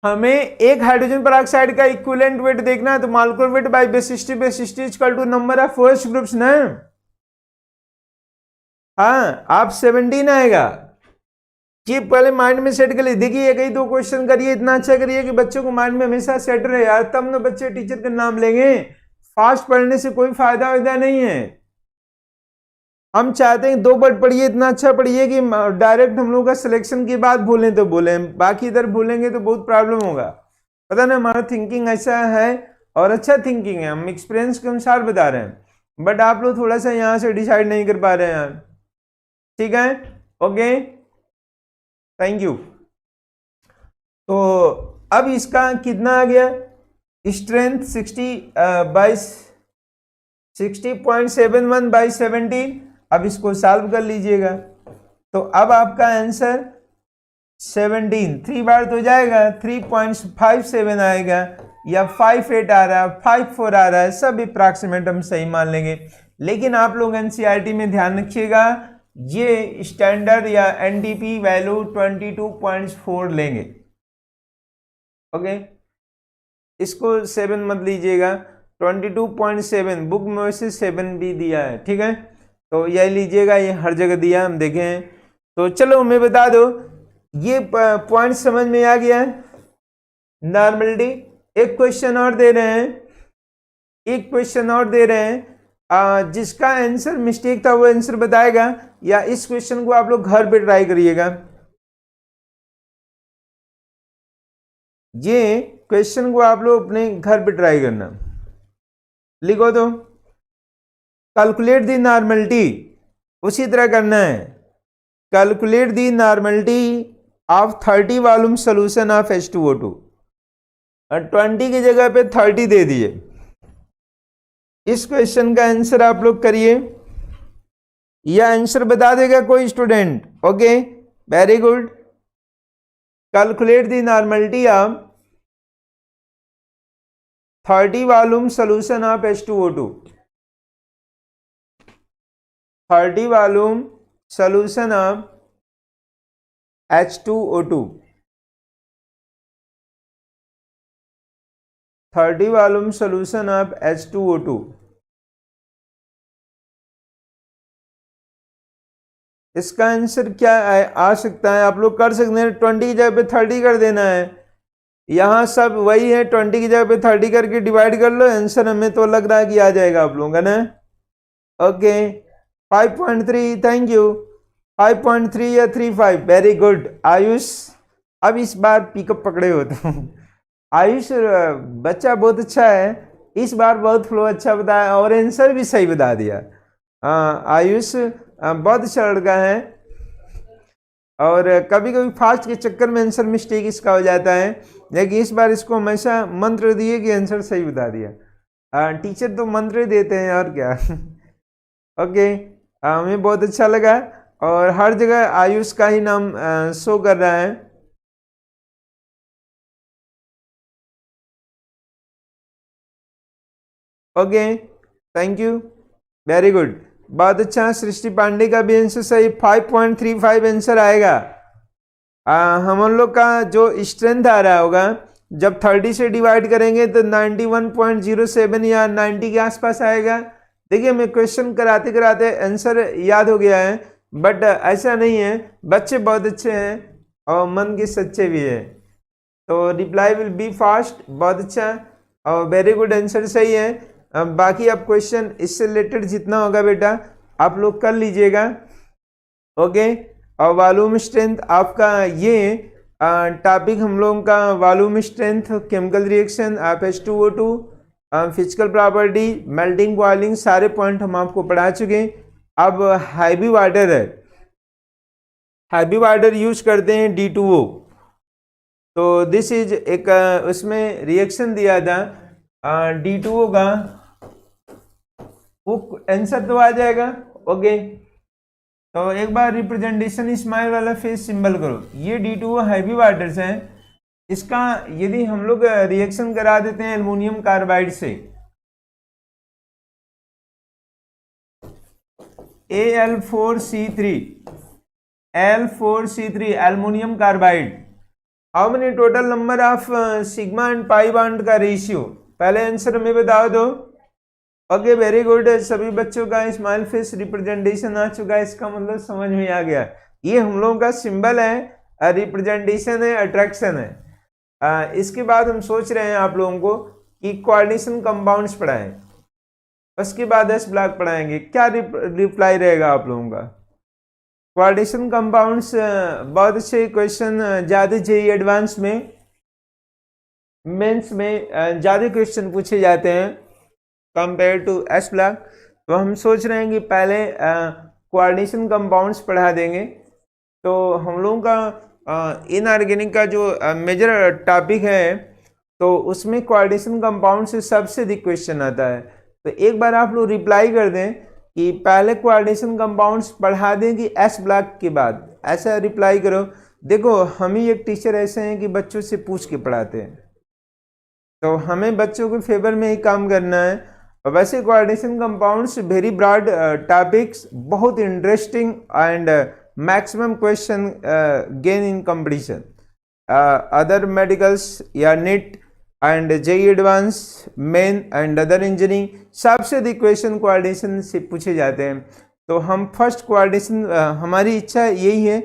हमें एक हाइड्रोजन पेरोक्साइड का इक्विवेलेंट वेट देखना है, तो molecular weight by basicity equal to number of OH groups ना। हाँ आप 17 आएगा। ये पहले माइंड में सेट कर लीजिए। देखिए एक ही 2 क्वेश्चन करिए, इतना अच्छा करिए कि बच्चों को माइंड में हमेशा सेट रहे यार, तब ना बच्चे टीचर का नाम लेंगे। फास्ट पढ़ने से कोई फायदा नहीं है। हम चाहते हैं 2 वर्ड पढ़िए, इतना अच्छा पढ़िए कि डायरेक्ट हम लोग का सिलेक्शन की बात बोलें तो बोलें, बाकी इधर भूलेंगे तो बहुत प्रॉब्लम होगा। पता ना, हमारा थिंकिंग ऐसा है और अच्छा थिंकिंग है, हम एक्सपीरियंस के अनुसार बता रहे हैं, बट आप लोग थोड़ा सा यहाँ से डिसाइड नहीं कर पा रहे हैं यार। ठीक है, ओके, थैंक यू। तो अब इसका कितना आ गया? Strength 60.71 by 17। अब इसको सॉल्व कर लीजिएगा। तो अब आपका आंसर 17 3 बार तो जाएगा, 3.57 आएगा, या 58 आ रहा है, 54 आ रहा है, सब अप्रॉक्सीमेट हम सही मान लेंगे। लेकिन आप लोग एनसीईआरटी में ध्यान रखिएगा, ये स्टैंडर्ड या एनडीपी वैल्यू 22.4 लेंगे। ओके, इसको 7 मत लीजिएगा, 22.7 बुक में वैसे 7 भी दिया है। ठीक है, तो यही लीजिएगा, ये हर जगह दिया हम देखे हैं। तो चलो हमें बता दो, ये पॉइंट समझ में आ गया है? नॉर्मलिटी। एक क्वेश्चन और दे रहे हैं, जिसका आंसर मिस्टेक था वो आंसर बताएगा, या इस क्वेश्चन को आप लोग घर पे ट्राई करिएगा। ये क्वेश्चन को आप लोग अपने घर पे ट्राई करना। लिखो तो, कैलकुलेट दी नॉर्मलिटी, उसी तरह करना है। Calculate the normality of 30 volume solution of H2O2, और 20 की जगह पे 30 दे दिए। इस क्वेश्चन का आंसर आप लोग करिए, या आंसर बता देगा कोई student? Okay very good. Calculate the normality of 30 volume solution of H2O2, 30 volume solution of H2O2, 30 volume solution of H2O2। इसका आंसर क्या आ सकता है? आप लोग कर सकते हैं, 20 की जगह पे 30 कर देना है। यहाँ सब वही है, 20 की जगह पे 30 करके डिवाइड कर लो, आंसर हमें तो लग रहा है कि आ जाएगा आप लोगों का ना। Okay 5.3, thank you. 5.3 या 3.5, वेरी गुड आयुष। अब इस बार पिकअप पकड़े हो तुम। आयुष बच्चा बहुत अच्छा है, इस बार बहुत फ्लो अच्छा बताया और आंसर भी सही बता दिया। आयुष बहुत अच्छा लड़का है, और कभी कभी फास्ट के चक्कर में आंसर मिस्टेक इसका हो जाता है, लेकिन इस बार इसको हमेशा मंत्र दिए कि आंसर सही बता दिया। टीचर तो मंत्र देते हैं और क्या। ओके हमें बहुत अच्छा लगा, और हर जगह आयुष का ही नाम शो कर रहा है। Okay thank you, very good, बहुत अच्छा। सृष्टि पांडे का भी आंसर सही, 5.35 आंसर आएगा। हम लोग का जो स्ट्रेंथ आ रहा होगा, जब 30 से डिवाइड करेंगे तो 91.07 या 90 के आसपास आएगा। देखिए मैं क्वेश्चन कराते कराते आंसर याद हो गया है, बट ऐसा नहीं है, बच्चे बहुत अच्छे हैं और मन के सच्चे भी है, तो रिप्लाई विल बी फास्ट। बहुत अच्छा और वेरी गुड, आंसर सही है। बाकी अब क्वेश्चन इससे रिलेटेड जितना होगा बेटा आप लोग कर लीजिएगा। ओके और वॉल्यूम स्ट्रेंथ आपका ये टॉपिक हम लोगों का volume strength, chemical reaction, H2O2, physical property, melting boiling, सारे पॉइंट हम आपको पढ़ा चुके हैं। अब हैवी वाटर है, हैवी वाटर यूज करते हैं D2O, तो दिस इज एक उसमें रिएक्शन दिया था D2O का, वो आंसर तो आ जाएगा। ओके तो एक बार रिप्रेजेंटेशन स्माइल वाला फेस सिंबल करो, ये D2O हैवी वाटर्स हैं। इसका यदि हम लोग रिएक्शन करा देते हैं एल्युमिनियम कार्बाइड से, Al4C3, Al4C3 aluminium carbide, how many total number of sigma and pi bond का रेशियो, पहले आंसर हमें बता दो। ओके वेरी गुड, सभी बच्चों का स्माइल फेस रिप्रेजेंटेशन आ चुका है, इसका मतलब समझ में आ गया, ये हम लोगों का सिंबल है, रिप्रेजेंटेशन है, अट्रैक्शन है। इसके बाद हम सोच रहे हैं आप लोगों को कि कोऑर्डिनेशन कंपाउंड्स पढ़ाएं, उसके बाद S ब्लॉक पढ़ाएंगे, क्या रिप्लाई रहेगा आप लोगों का? कोऑर्डिनेशन कंपाउंड्स बहुत अच्छे क्वेश्चन, ज्यादा जेईई एडवांस में, मेंस में ज्यादा क्वेश्चन पूछे जाते हैं कंपेयर टू S ब्लॉक, तो हम सोच रहे हैं कि पहले कोऑर्डिनेशन कंपाउंड्स पढ़ा देंगे। तो हम लोगों का इनऑर्गेनिक का जो मेजर टॉपिक है, तो उसमें कोऑर्डिनेशन कंपाउंड से सबसे अधिक क्वेश्चन आता है, तो एक बार आप लोग रिप्लाई कर दें कि पहले कोऑर्डिनेशन कंपाउंड्स पढ़ा दें कि S ब्लॉक के बाद, ऐसा रिप्लाई करो। देखो हम ही एक टीचर ऐसे हैं कि बच्चों से पूछ के पढ़ाते हैं, तो हमें बच्चों के फेवर में ही काम करना है। और वैसे coordination compounds very broad topics, बहुत interesting and maximum question gain in competition, other medicals या NEET and JEE advance, main and other engineering, सबसे अधिक क्वेश्चन कोऑर्डिनेशन से पूछे जाते हैं। तो हम फर्स्ट कोऑर्डिनेशन, हमारी इच्छा यही है।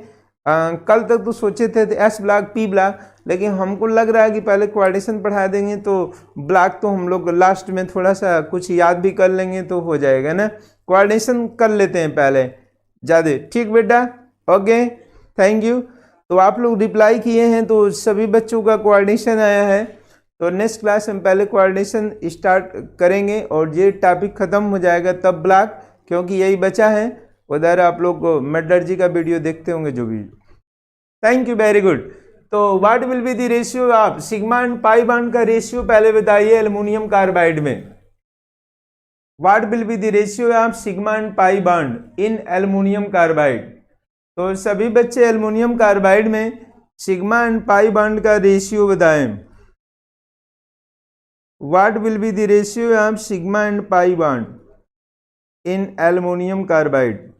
कल तक तो सोचे थे S ब्लॉक P ब्लॉक, लेकिन हमको लग रहा है कि पहले कोऑर्डिनेशन पढ़ा देंगे तो ब्लॉक तो हम लोग लास्ट में थोड़ा सा कुछ याद भी कर लेंगे तो हो जाएगा ना, कोऑर्डिनेशन कर लेते हैं पहले ज़्यादा। ठीक बेटा, ओके थैंक यू। तो आप लोग रिप्लाई किए हैं तो सभी बच्चों का कोऑर्डिनेशन आया है, तो नेक्स्ट क्लास हम पहले कोऑर्डिनेशन स्टार्ट करेंगे और ये टॉपिक ख़त्म हो जाएगा तब ब्लॉक, क्योंकि यही बचा है। उधर आप लोग मेटलर्जी का वीडियो देखते होंगे जो भी। Thank you very good. तो what will be the ratio of sigma and pi bond का रेशियो पहले बताइए एल्युमिनियम कार्बाइड में। What will be the ratio of sigma and pi bond in aluminium carbide? तो सभी बच्चे एल्युमिनियम कार्बाइड में sigma and pi bond का ratio बताएं। What will be the ratio of sigma and pi bond in aluminium carbide?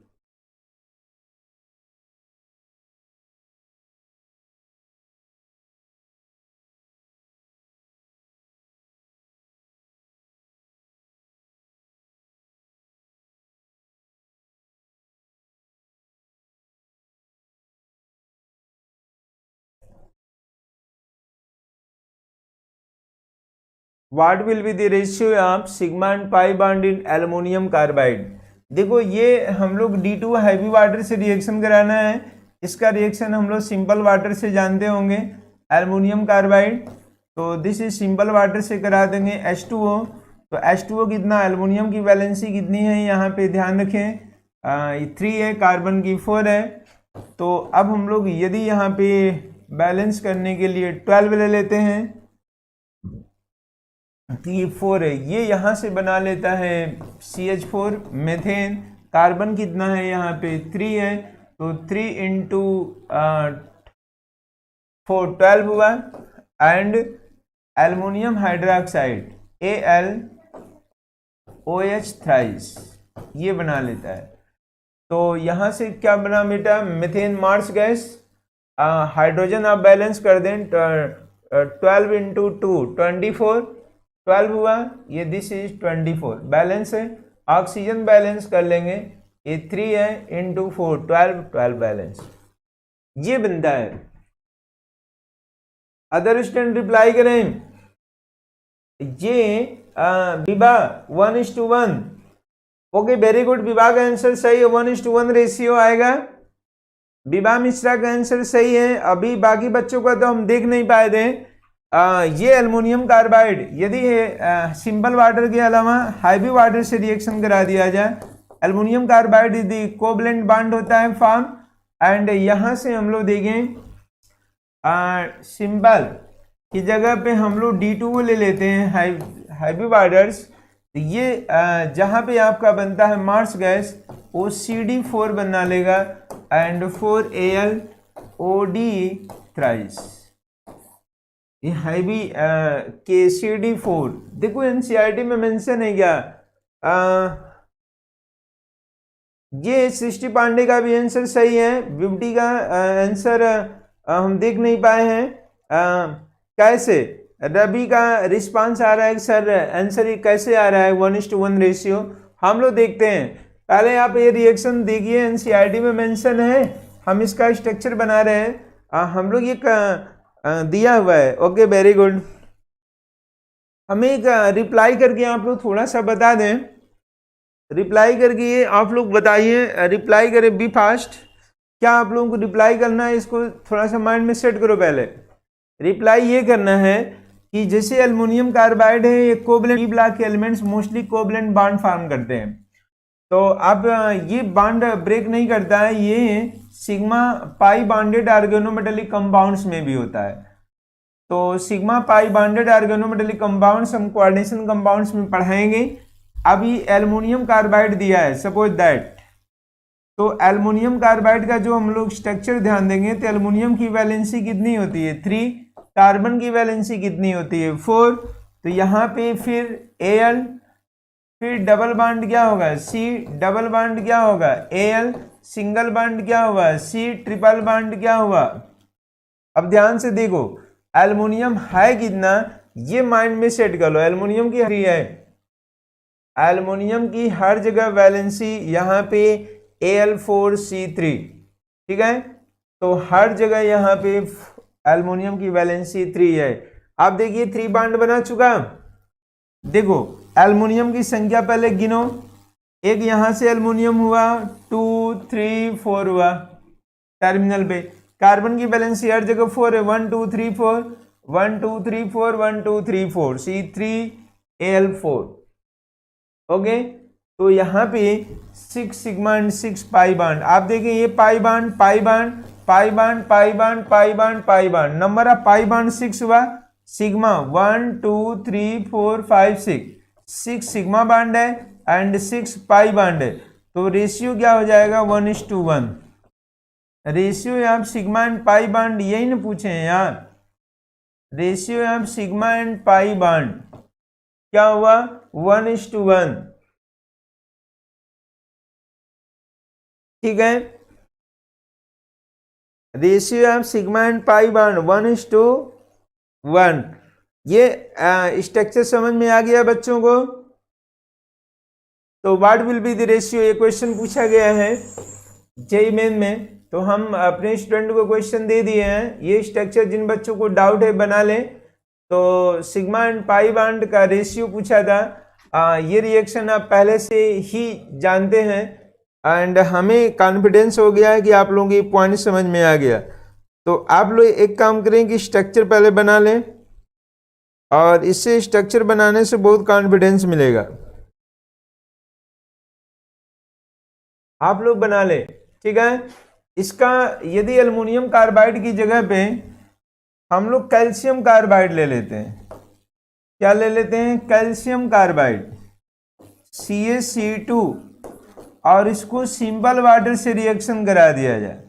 What will be the ratio of sigma and pi bond in aluminium carbide. देखो ये हम लोग D2 heavy water से reaction कराना है, इसका reaction हम लोग सिंपल वाटर से जानते होंगे, एल्युमिनियम कार्बाइड। तो दिस इज सिंपल वाटर से करा देंगे H2O। तो H2O कितना, एल्युमिनियम की वैलेंसी कितनी है यहाँ पे ध्यान रखें 3 है, कार्बन की 4 है। तो अब हम लोग यदि यहाँ पे बैलेंस करने के लिए 12 ले लेते हैं, ये 4 है, ये यहाँ से बना लेता है CH4 मेथेन। कार्बन कितना है यहाँ पे 3 है, तो 3 इंटू 4 12 हुआ। And aluminium hydroxide AlOH thrice ये बना लेता है। तो यहाँ से क्या बना बेटा, मेथेन मार्स गैस। हाइड्रोजन आप बैलेंस कर दें 12 इंटू 2 24 12 हुआ, ये दिस इज 24 बैलेंस है। ऑक्सीजन बैलेंस कर लेंगे, ये 3 है इंटू 4 12 बैलेंस, ये बनता है। अदर स्टूडेंट रिप्लाई करें। ये Vibha 1:1। Okay very good, Vibha का आंसर सही है, 1:1 रेशियो आएगा। विभा मिश्रा का आंसर सही है। अभी बाकी बच्चों का तो हम देख नहीं पाए थे। ये एल्युमिनियम कार्बाइड यदि सिंपल वाटर के अलावा हैवी वाटर से रिएक्शन करा दिया जाए, एल्युमिनियम कार्बाइड यदि कोवलेंट बॉन्ड होता है फॉर्म। एंड यहाँ से हम लोग देखें सिंपल की जगह पे हम लोग D2 ले लेते हैं हैवी वाटर्स। ये जहाँ पे आपका बनता है मार्स गैस, वो CD4 बना लेगा एंड 4AlOD थ्राइस, ये हैवी के CD4। देखो NCERT में मेंशन है क्या, ये सृष्टि पांडे का भी आंसर सही है। विवटी का आंसर हम देख नहीं पाए हैं। कैसे रवि का रिस्पांस आ रहा है सर, आंसर ये कैसे आ रहा है 1:1 रेशियो, हम लोग देखते हैं। पहले आप ये रिएक्शन देखिए, एनसीईआरटी में मेंशन है, हम इसका स्ट्रक्चर बना रहे हैं, हम लोग ये दिया हुआ है। Okay very good. हमें एक रिप्लाई करके आप लोग थोड़ा सा बता दें, रिप्लाई करके ये आप लोग बताइए, रिप्लाई करें बी फास्ट। क्या आप लोगों को रिप्लाई करना है, इसको थोड़ा सा माइंड में सेट करो। पहले रिप्लाई ये करना है कि जैसे एल्युमिनियम कार्बाइड है, ये कोवलेंट पी ब्लॉक के elements mostly covalent bond form करते हैं। तो अब ये बॉन्ड ब्रेक नहीं करता है, ये sigma pi bonded organometallic compounds में भी होता है। तो sigma pi bonded organometallic compounds हम कोऑर्डिनेशन कंपाउंड्स में पढ़ाएंगे। अभी एल्युमिनियम कार्बाइड दिया है सपोज दैट, तो एल्युमिनियम कार्बाइड का जो हम लोग स्ट्रक्चर ध्यान देंगे तो एल्युमिनियम की वैलेंसी कितनी होती है 3, कार्बन की वैलेंसी कितनी होती है 4। तो यहाँ पे फिर Al, फिर डबल बॉन्ड क्या होगा C, डबल बॉन्ड क्या होगा Al, सिंगल बॉन्ड क्या हुआ C, ट्रिपल बॉन्ड क्या हुआ। अब ध्यान से देखो एल्युमिनियम है कितना, ये माइंड में सेट कर लो। एल्युमिनियम की हरी है, एल्युमिनियम की हर जगह वैलेंसी यहाँ पे Al4C3, ठीक है। तो हर जगह यहाँ पे एल्युमिनियम की वैलेंसी 3 है। आप देखिए 3 बॉन्ड बना चुका। देखो एल्युमिनियम की संख्या पहले गिनो, एक यहाँ से एल्युमिनियम हुआ 2 3 4 हुआ टर्मिनल पे। कार्बन की वैलेंसी हर जगह 4 है, 1 2 3 4 1 2 3 4 1 2 3 4 C3Al4। ओके, तो यहाँ पे 6 सिग्मा एंड 6 पाई बॉन्ड। आप देखें ये pi bond pi bond pi bond pi bond pi bond pi bond, number of pi bond 6 हुआ। सिग्मा 1 2 3 4 5 6 सिग्मा बॉन्ड है एंड 6 पाई बॉन्ड है। तो रेशियो क्या हो जाएगा 1:1 रेशियो। आप सिग्मा एंड पाई बॉन्ड यही ना पूछे हैं यार, रेशियो आप सिग्मा एंड पाई बॉन्ड क्या हुआ 1:1, ठीक है। Ratio of sigma and pi bond 1:1। ये स्ट्रक्चर समझ में आ गया बच्चों को। तो what will be the ratio, ये क्वेश्चन पूछा गया है जेईई मेन में। तो हम अपने स्टूडेंट को क्वेश्चन दे दिए हैं, ये स्ट्रक्चर जिन बच्चों को डाउट है बना लें। तो सिग्मा एंड पाई बॉन्ड का रेशियो पूछा था। ये रिएक्शन आप पहले से ही जानते हैं एंड हमें कॉन्फिडेंस हो गया है कि आप लोगों की पॉइंट समझ में आ गया। तो आप लोग एक काम करें कि स्ट्रक्चर पहले बना लें और इससे स्ट्रक्चर बनाने से बहुत कॉन्फिडेंस मिलेगा। आप लोग बना ले, ठीक है। इसका यदि एल्युमिनियम कार्बाइड की जगह पे हम लोग कैल्शियम कार्बाइड ले लेते हैं, क्या ले लेते हैं? कैल्शियम कार्बाइड CaC2 और इसको सिंपल वाटर से रिएक्शन करा दिया जाए,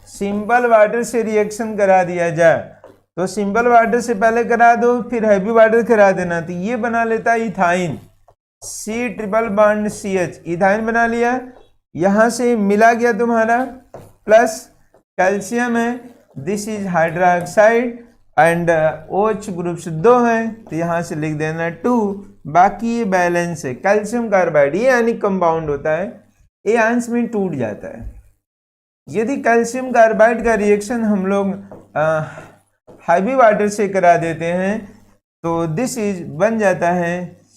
सिंपल वाटर से रिएक्शन करा दिया जाए। तो सिंपल वाटर से पहले करा दो, फिर हैवी वाटर करा देना, तो ये बना लेता है ethyne, C triple bond CH, ethyne बना लिया। यहां से मिला गया तुम्हारा प्लस कैल्शियम है, this is hydroxide and OH group से 2 है, तो यहां से लिख देना 2, बाकी ये बैलेंस है। कैल्शियम कार्बाइड ये आयनिक कंपाउंड होता है, ये आयंस में टूट जाता है। यदि कैल्शियम कार्बाइड का रिएक्शन हम लोग हैवी वाटर से करा देते हैं तो दिस इज बन जाता है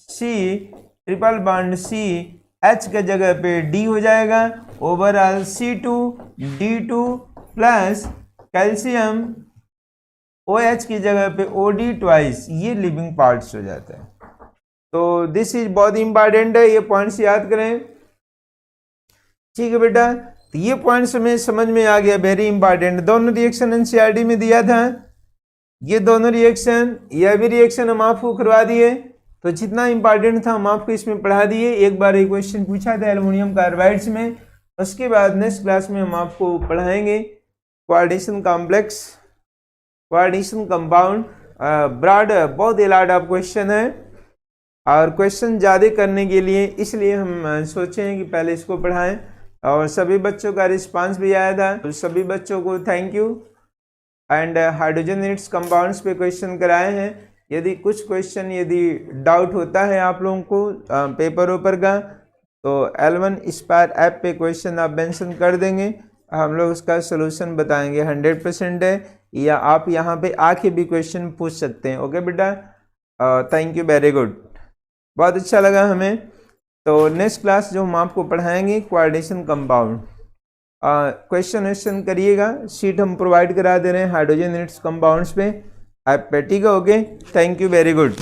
C triple bond C, H के जगह पे D हो जाएगा, overall C2D2 plus calcium OH की जगह पे OD ट्वाइस, ये लिविंग पार्ट्स हो जाता है। तो दिस इज बहुत इंपॉर्टेंट है, ये पॉइंट्स याद करें, ठीक है बेटा। तो ये पॉइंट्स हमें समझ में आ गया, वेरी इंपॉर्टेंट। दोनों रिएक्शन एनसीईआरटी में दिया था, ये दोनों रिएक्शन, यह भी रिएक्शन हम आपको करवा दिए, तो जितना इंपॉर्टेंट था हम आपको इसमें पढ़ा दिए। एक बार एक क्वेश्चन पूछा था एल्युमिनियम कार्बाइड्स में, उसके बाद नेक्स्ट क्लास में हम आपको पढ़ाएंगे coordination complex, coordination compound, broad बहुत इलाड ऑफ क्वेश्चन है और क्वेश्चन ज़्यादा करने के लिए इसलिए हम सोचे हैं कि पहले इसको पढ़ाएं। और सभी बच्चों का रिस्पांस भी आया था, तो सभी बच्चों को thank you. And hydrogen units compounds पे क्वेश्चन कराए हैं। यदि कुछ क्वेश्चन यदि डाउट होता है आप लोगों को पेपर ऊपर का, तो L1 स्पायर ऐप पे क्वेश्चन आप मेंशन कर देंगे, हम लोग उसका सोल्यूशन बताएंगे। 100% है, या आप यहाँ पे आके भी क्वेश्चन पूछ सकते हैं। ओके बेटा, थैंक यू, वेरी गुड, बहुत अच्छा लगा हमें। तो नेक्स्ट क्लास जो हम आपको पढ़ाएंगे कोऑर्डिनेशन कंपाउंड, क्वेश्चन करिएगा, शीट हम प्रोवाइड करा दे रहे हैं हाइड्रोजन यूनिट्स कंपाउंड्स पे ऐप पे, ठीक है। Okay, thank you, very good.